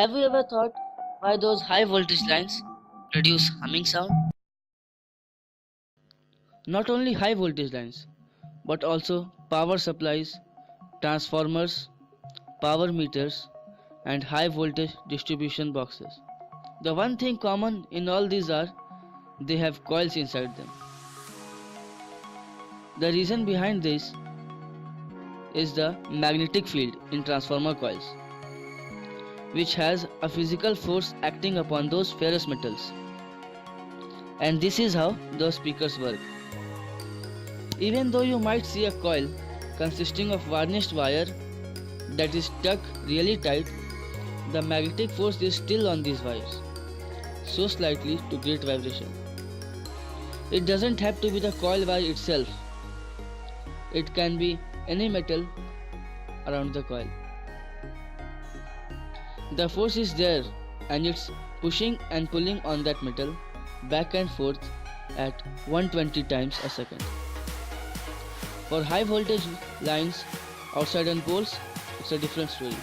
Have you ever thought why those high voltage lines produce humming sound? Not only high voltage lines, but also power supplies, transformers, power meters, and high voltage distribution boxes. The one thing common in all these are they have coils inside them. The reason behind this is the magnetic field in transformer coils, which has a physical force acting upon those ferrous metals. And this is how those speakers work. Even though you might see a coil consisting of varnished wire that is stuck really tight, the magnetic force is still on these wires, so slightly to create vibration. It doesn't have to be the coil wire itself. It can be any metal around the coil. The force is there and it's pushing and pulling on that metal back and forth at 120 times a second. For high voltage lines outside on poles, it's a different story.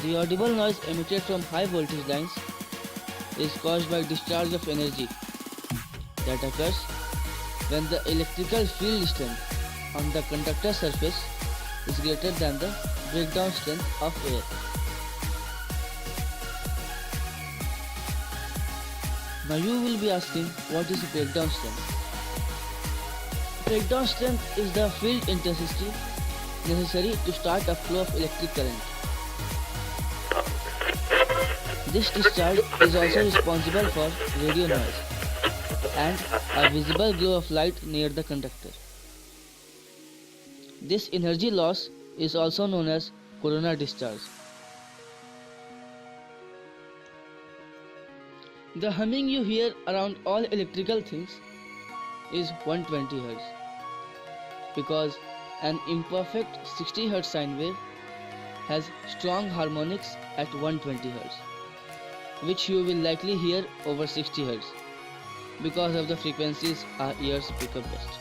The audible noise emitted from high voltage lines is caused by discharge of energy that occurs when the electrical field strength on the conductor surface is greater than the breakdown strength of air. Now you will be asking, what is breakdown strength? Breakdown strength is the field intensity necessary to start a flow of electric current. This discharge is also responsible for radio noise and a visible glow of light near the conductor. This energy loss is also known as corona discharge. The humming you hear around all electrical things is 120 Hz because an imperfect 60 Hz sine wave has strong harmonics at 120 Hz, which you will likely hear over 60 Hz because of the frequencies our ears pick up best.